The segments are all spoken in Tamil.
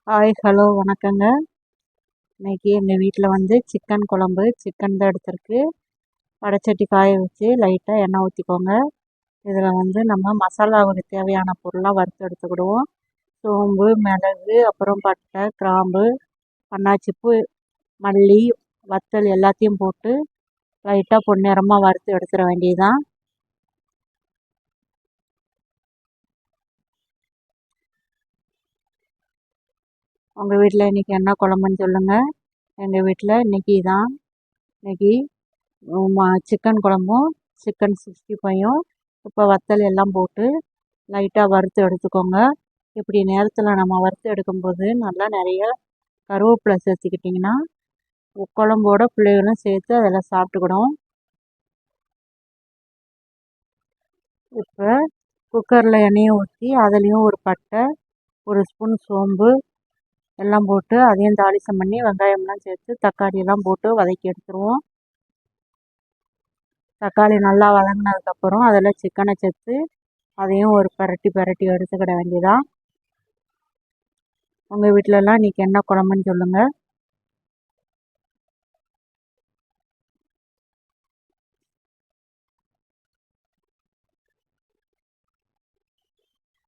ஹாய் ஹலோ வணக்கங்க. இன்னைக்கு எங்கள் வீட்டில் வந்து சிக்கன் குழம்பு. சிக்கன் தான் எடுத்திருக்கு. வடைச்சட்டி காய வச்சு லைட்டாக எண்ணெய் ஊற்றிக்கோங்க. இதில் வந்து நம்ம மசாலாவுக்கு தேவையான பொருளாக வறுத்து எடுத்துக்கிடுவோம். சோம்பு, மிளகு, அப்புறம் பட்டை, கிராம்பு, அன்னாச்சிப்பூ, மல்லி, வத்தல் எல்லாத்தையும் போட்டு லைட்டாக பொன்னிறமாக வறுத்து எடுத்துட வேண்டியதுதான். உங்கள் வீட்டில் இன்றைக்கி என்ன குழம்புன்னு சொல்லுங்கள். எங்கள் வீட்டில் இன்றைக்கி சிக்கன் குழம்பும் சிக்கன் 65யும் இப்போ வத்தல் எல்லாம் போட்டு லைட்டாக வறுத்து எடுத்துக்கோங்க. இப்படி நேரத்தில் நம்ம வறுத்து எடுக்கும்போது நல்லா நிறைய கருவேப்பிலை சேர்த்துக்கிட்டிங்கன்னா குழம்போட பிள்ளைகளும் சேர்த்து அதெல்லாம் சாப்பிட்டுக்கிடும். இப்போ குக்கரில் எண்ணெயை ஊற்றி அதுலேயும் ஒரு பட்டை, ஒரு ஸ்பூன் சோம்பு எல்லாம் போட்டு அதையும் தாளிசம் பண்ணி வெங்காயம்லாம் சேர்த்து தக்காளியெல்லாம் போட்டு வதக்கி எடுத்துருவோம். தக்காளி நல்லா வதங்கினதுக்கப்புறம் அதில் சிக்கனை சேர்த்து அதையும் ஒரு பரட்டி எடுத்துக்கிட வேண்டியதான். உங்கள் வீட்டிலலாம் இன்றைக்கி என்ன குழம்புன்னு சொல்லுங்கள்.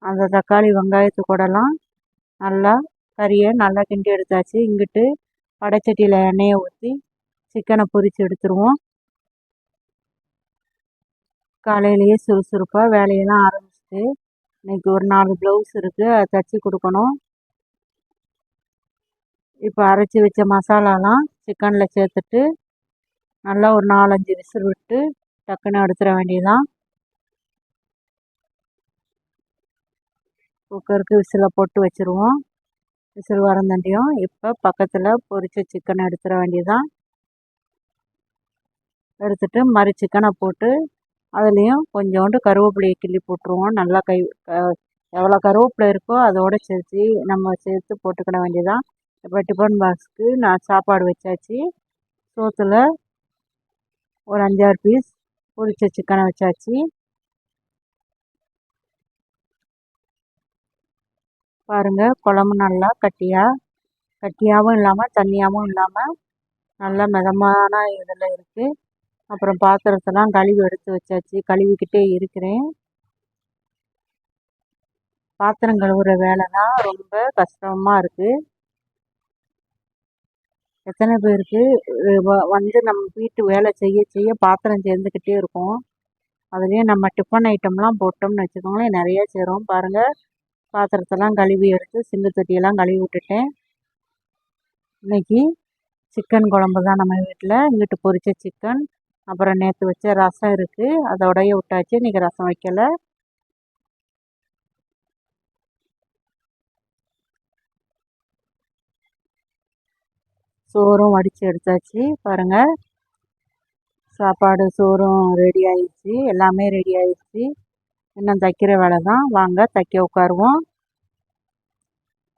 அந்த தக்காளி வெங்காயத்து கூடலாம் நல்லா கறியை நல்லா கிண்டி எடுத்தாச்சு. இங்கிட்டு வடைச்சட்டியில் எண்ணெயை ஊற்றி சிக்கனை பொரித்து எடுத்துருவோம். காலையிலேயே சுறுசுறுப்பாக வேலையெல்லாம் ஆரம்பிச்சிட்டு இன்றைக்கி ஒரு 4 ப்ளவுஸ் இருக்குது, அதை தைச்சி கொடுக்கணும். இப்போ அரைச்சி வச்ச மசாலாலாம் சிக்கனில் சேர்த்துட்டு நல்லா ஒரு 4-5 விசில் விட்டு டக்குன்னு எடுத்துட வேண்டியதுதான். குக்கருக்கு விசிலை போட்டு வச்சுருவோம். விசில் வரந்தண்டியும் இப்போ பக்கத்தில் பொரிச்ச சிக்கனை எடுத்துட வேண்டியதுதான். எடுத்துட்டு மறு சிக்கனை போட்டு அதுலேயும் கொஞ்சோண்டு கருவேப்பிலையை கிள்ளி போட்டுருவோம். நல்லா எவ்வளோ கருவேப்பிலை இருக்கோ அதோடு சேர்த்து போட்டுக்கிட வேண்டியதான். இப்போ டிஃபன் பாக்ஸுக்கு நான் சாப்பாடு வச்சாச்சு. சோத்தில் ஒரு 5-6 பீஸ் பொரிச்ச சிக்கனை வச்சாச்சு. பாருங்கள், குழம்பு நல்லா கட்டியாகவும் இல்லாமல் தண்ணியாகவும் இல்லாமல் நல்லா மிதமான இதில் இருக்குது. அப்புறம் பாத்திரத்தெல்லாம் கழுவி எடுத்து வச்சாச்சு. கழுவிக்கிட்டே இருக்கிறேன். பாத்திரம் கழுவுற வேலை தான் ரொம்ப கஷ்டமாக இருக்குது. எத்தனை பேருக்கு வந்து நம்ம வீட்டு வேலை செய்ய செய்ய பாத்திரம் சேர்ந்துக்கிட்டே இருக்கும். அதுலேயும் நம்ம டிஃபன் ஐட்டம்லாம் போட்டோம்னு வச்சுக்கோங்களேன், நிறையா சேரும். பாருங்கள், பாத்திரத்தெல்லாம் கழுவி எடுத்து சிந்து தொட்டியெல்லாம் கழுவி விட்டுட்டேன். இன்றைக்கி சிக்கன் குழம்பு தான் நம்ம வீட்டில். இங்கிட்டு பொரிச்ச சிக்கன், அப்புறம் நேற்று வச்ச ரசம் இருக்குது, அதோடைய விட்டாச்சு. இன்றைக்கி ரசம் வைக்கலை. சோறும் வடித்து எடுத்தாச்சு. பாருங்கள், சாப்பாடு சோறும் ரெடி ஆயிடுச்சு, எல்லாமே ரெடி ஆயிடுச்சு. இன்னும் தைக்கிற வேலை தான். வாங்க தைக்க உட்காருவோம்.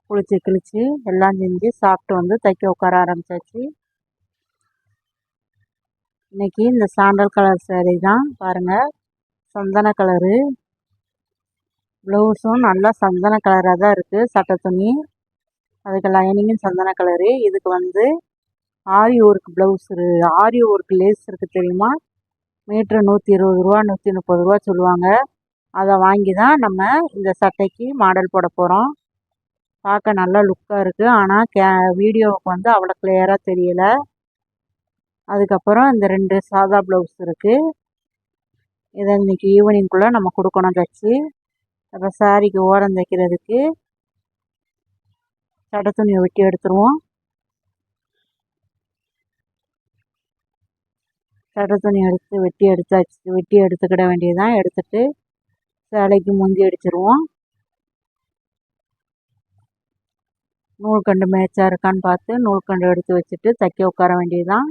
குளிச்சு கிழிச்சு எல்லாம் செஞ்சு சாப்பிட்டு வந்து தைக்க உட்கார ஆரம்பித்தாச்சு. இன்றைக்கி இந்த சாண்டல் கலர் சேரீ தான் பாருங்கள், சந்தன கலரு. ப்ளவுஸும் நல்லா சந்தன கலராக தான் இருக்குது. சட்டை துணி, அதுக்கு லைனிங்கும் சந்தன கலரு. இதுக்கு வந்து ஆரி ஒர்க் ப்ளவுஸ், ஆரி ஒர்க் லேஸ் இருக்குது தெரியுமா? மீட்ரு 120 ரூபா 130 ரூபா சொல்லுவாங்க. அதை வாங்கி தான் நம்ம இந்த சட்டைக்கு மாடல் போட போகிறோம். பார்க்க நல்லா லுக்காக இருக்குது. ஆனால் வீடியோவுக்கு வந்து அவ்வளோ கிளியராக தெரியலை. அதுக்கப்புறம் இந்த 2 சாதா ப்ளவுஸ் இருக்குது. இதை இன்றைக்கி ஈவினிங்குள்ளே நம்ம கொடுக்கணும் தைச்சி. அப்போ சாரிக்கு ஓரம் தைக்கிறதுக்கு சட்டை துணியை வெட்டி எடுத்துருவோம். சட்டை துணி வெட்டி எடுத்துக்கிட வேண்டியதுதான். எடுத்துட்டு சேலைக்கு முந்தி அடிச்சிருவோம். நூல்கண்டு மேய்ச்சா இருக்கான்னு பார்த்து நூல்கண்டு எடுத்து வச்சுட்டு தைக்க உட்கார வேண்டியதுதான்.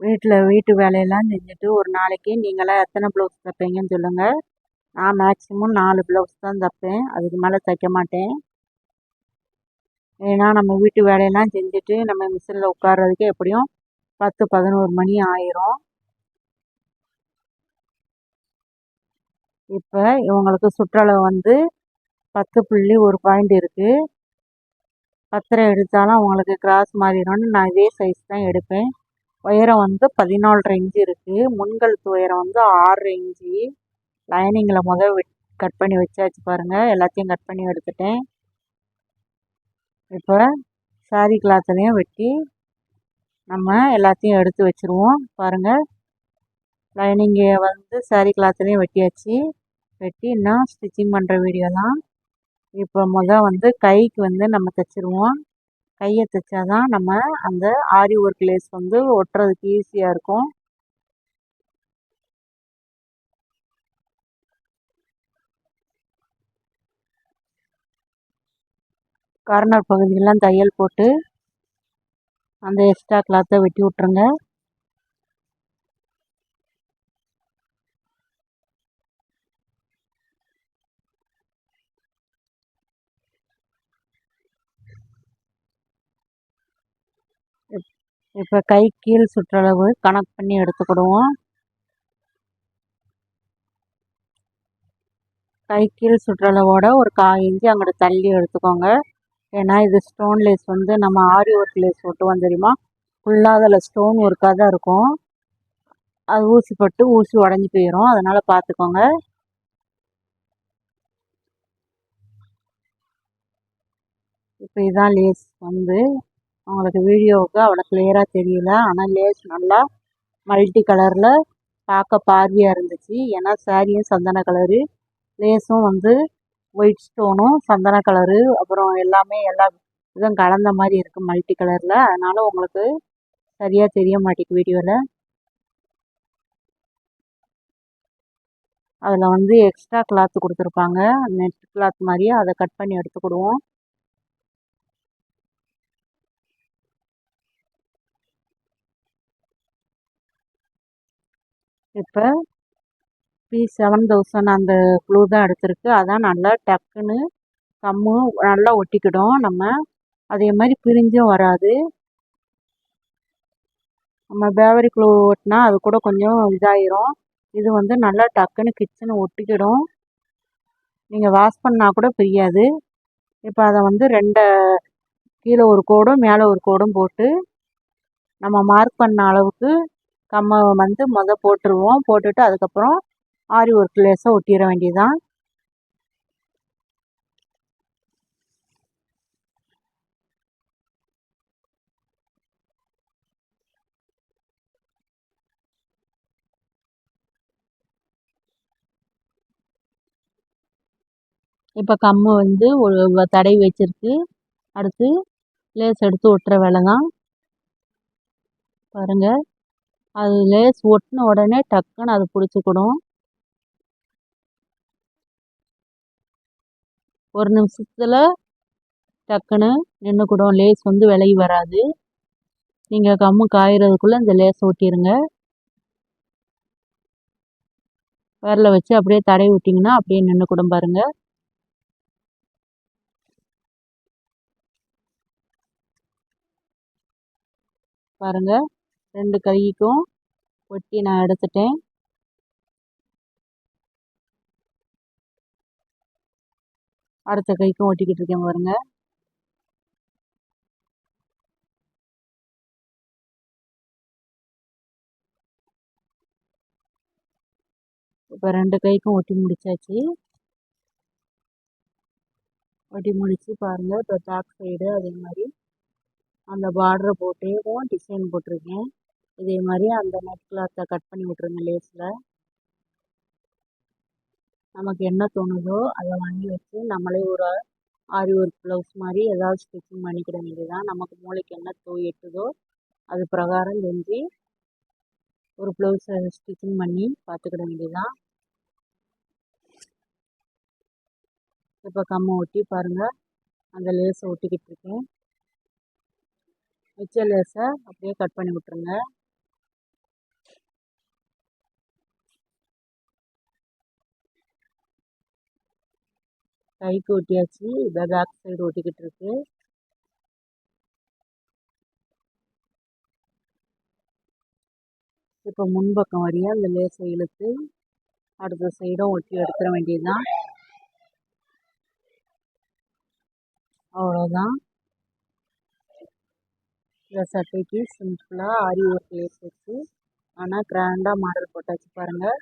வீட்டு வேலையெல்லாம் செஞ்சுட்டு ஒரு நாளைக்கு நீங்களாம் எத்தனை ப்ளவுஸ் தைப்பீங்கன்னு சொல்லுங்கள். நான் மேக்ஸிமம் 4 ப்ளவுஸ் தான் தைப்பேன், அதுக்கு மேலே தைக்க மாட்டேன். ஏன்னா நம்ம வீட்டு வேலையெல்லாம் செஞ்சுட்டு நம்ம மிஷினில் உட்கார்றதுக்கு எப்படியும் 10-11 மணி ஆயிரும். இப்போ இவங்களுக்கு சுற்றளவு வந்து 10.1 இருக்குது. 10 எடுத்தாலும் அவங்களுக்கு கிராஸ் மாறிடும்னு நான் இதே சைஸ் தான் எடுப்பேன். உயரம் வந்து 14 இன்ச்சு இருக்குது. முன்கழுத்து உயரம் வந்து 6 இன்ச்சு. லைனிங்கில் கட் பண்ணி வச்சாச்சு பாருங்கள். எல்லாத்தையும் கட் பண்ணி எடுத்துட்டேன். இப்போ சாரீ கிளாத்துலேயும் வெட்டி நம்ம எல்லாத்தையும் எடுத்து வச்சுருவோம். பாருங்கள், லைனிங்கை வந்து சாரீ கிளாத்துலேயும் வெட்டியாச்சு. வெட்டி இன்னும் ஸ்டிச்சிங் பண்ணுற வீடியோ தான். இப்போ வந்து கைக்கு வந்து நம்ம தைச்சிருவோம். கையை தைச்சாதான் நம்ம அந்த ஆரி ஒர்க் லேஸ் வந்து ஒட்டுறதுக்கு ஈஸியாக இருக்கும். கார்னர் பகுதியெல்லாம் தையல் போட்டு அந்த எக்ஸ்ட்ரா கிளாத்தை வெட்டி விட்ருங்க. இப்போ கை கீழ் சுற்றளவு கணக்கு பண்ணி எடுத்துக்கிடுவோம். கை கீழ் சுற்றளவோட ஒரு 1/4 இன்ச்சு அங்கிட்டு தள்ளி எடுத்துக்கோங்க. ஏன்னா இது ஸ்டோன் லேஸ் வந்து நம்ம ஆரி ஒர்க் லேஸ் ஒட்டுவோம் தெரியுமா, ஃபுல்லாக அதில் ஸ்டோன் ஒர்க்காக தான் இருக்கும். அது ஊசி உடஞ்சி போயிடும். அதனால் பார்த்துக்கோங்க. இப்போ இதான் லேஸ் வந்து உங்களுக்கு வீடியோவுக்கு அவ்வளோ கிளியராக தெரியல. ஆனால் லேஸ் நல்லா மல்டி கலரில் பார்க்க பார்வையாக இருந்துச்சு. ஏன்னா சாரியும் சந்தன கலரு, லேஸும் வந்து ஒயிட் ஸ்டோனும் சந்தன கலரு, அப்புறம் எல்லாமே எல்லா இதுவும் கலந்த மாதிரி இருக்குது மல்டி கலரில். அதனால் உங்களுக்கு சரியாக தெரிய மாட்டேங்குது வீடியோவில். அதில் வந்து எக்ஸ்ட்ரா கிளாத்து கொடுத்துருப்பாங்க, நெட் கிளாத் மாதிரியே, அதை கட் பண்ணி எடுத்துக்கிடுவோம். இப்போ P7000 அந்த க்ளூ தான் எடுத்திருக்கு. அதான் நல்லா டக்குன்னு கம்மு நல்லா ஒட்டிக்கிடும். நம்ம அதே மாதிரி பிரிஞ்சும் வராது. நம்ம பேவரி க்ளூ ஒட்டினா அது கூட கொஞ்சம் இதாயிரும். இது வந்து நல்லா டக்குன்னு கிச்சனை ஒட்டிக்கிடும். நீங்கள் வாஷ் பண்ணால் கூட பிரியாது. இப்போ அதை வந்து கீழே ஒரு கோடும் மேலே ஒரு கோடும் போட்டு நம்ம மார்க் பண்ண அளவுக்கு கம்மை வந்து போட்டுருவோம். போட்டுட்டு அதுக்கப்புறம் ஆரி ஒர்க் லேஸை ஒட்டிட வேண்டியதுதான். இப்போ கம்மு வந்து ஒரு தடவி வச்சிருக்கு. அடுத்து லேஸ் எடுத்து ஒட்டுற வேலை தான். பாருங்கள், அது லேஸ் ஒட்டின உடனே டக்குன்னு அது பிடிச்சிக்கிடும். ஒரு நிமிஷத்தில் டக்குன்னு நின்றுக்கிடும். லேஸ் வந்து விலகி வராது. நீங்கள் கம்மு காயறதுக்குள்ளே இந்த லேஸ் ஒட்டிடுங்க. விரல வச்சு அப்படியே தடவி விட்டிங்கன்னா அப்படியே நின்றுக்கிடும் பாருங்கள். பாருங்கள், 2 கைக்கும் ஒட்டி நான் எடுத்துட்டேன். அடுத்த கைக்கும் ஒட்டிக்கிட்டு இருக்கேன் பாருங்கள். இப்போ 2 கைக்கும் ஒட்டி முடிச்சாச்சு. ஒட்டி முடிச்சு பாருங்கள். இப்போ பேக் சைடு அதே மாதிரி அந்த பார்டரை போட்டேவும் டிசைன் போட்டிருக்கேன். இதே மாதிரி அந்த நெட் கிளாத்தை கட் பண்ணி விட்ருங்க. லேஸில் நமக்கு என்ன தோணுதோ அதை வாங்கி வச்சு நம்மளே ஒரு ஆரி ஒர்க் ப்ளவுஸ் மாதிரி ஏதாவது ஸ்டிச்சிங் பண்ணிக்கிட வேண்டியதுதான். நமக்கு மூளைக்கு என்ன எட்டுதோ அது பிரகாரம் செஞ்சு ஒரு ப்ளவுஸை ஸ்டிச்சிங் பண்ணி பார்த்துக்கிட வேண்டியதுதான். இப்போ கம்மை ஒட்டி பாருங்கள், அந்த லேஸை ஒட்டிக்கிட்டு இருக்கேன். மிச்ச லேஸை அப்படியே கட் பண்ணி விட்ருங்க. கைக்கு ஒட்டியாச்சு. இதை பேக் சைடு ஒட்டிக்கிட்டு இருக்கு. இப்போ முன்பக்கம் வழியாக அந்த லேஸை இழுத்து அடுத்த சைடும் ஒட்டி எடுத்துட வேண்டியதுதான். அவ்வளோதான். இந்த சட்டைக்கு சிம்பிளாக ஆரி ஒர்க் லேஸ் வச்சு ஆனால் கிராண்டாக மாடல் போட்டாச்சு பாருங்கள்.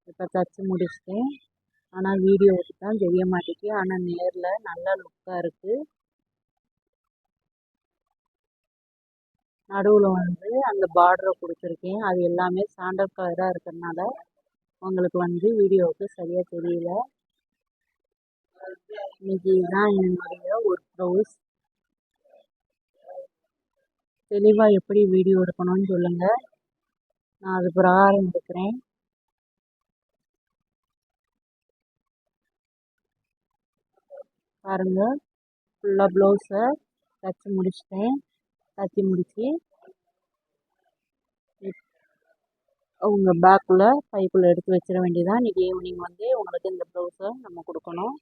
இப்போ தச்சு முடிச்சிட்டேன். ஆனால் வீடியோவுக்கு தான் தெரிய மாட்டேங்குது. ஆனால் நேரில் நல்லா லுக்காக இருக்குது. நடுவில் வந்து அந்த பார்டரை கொடுத்துருக்கேன். அது எல்லாமே சாண்டல் கலராக இருக்கிறதுனால உங்களுக்கு வந்து வீடியோவுக்கு சரியாக தெரியல. இன்னைக்கு தான் என்னுடைய ஒரு ப்ளவுஸ். தெளிவாக எப்படி வீடியோ எடுக்கணும்னு சொல்லுங்கள். நான் அது பிரகாரம் எடுக்கிறேன். பாருங்கள், ஃபுல்லாக ப்ளவுஸை தச்சு முடிச்சிட்டேன். தச்சு முடித்து அவங்க பேக்குள்ளே பைக்குள்ளே எடுத்து வச்சிட வேண்டியதான். இன்றைக்கி ஈவினிங் வந்து உங்களுக்கு இந்த ப்ளவுஸை நம்ம கொடுக்கணும்.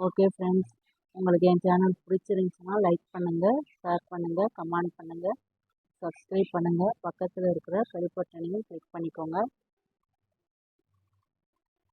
ஓகே ஃப்ரெண்ட்ஸ், உங்களுக்கு என் சேனல் பிடிச்சிருந்துச்சுன்னா லைக் பண்ணுங்கள், ஷேர் பண்ணுங்கள், கமெண்ட் பண்ணுங்கள், சப்ஸ்கிரைப் பண்ணுங்கள். பக்கத்தில் இருக்கிற பெல் பட்டனையும் கிளிக் பண்ணிக்கோங்க.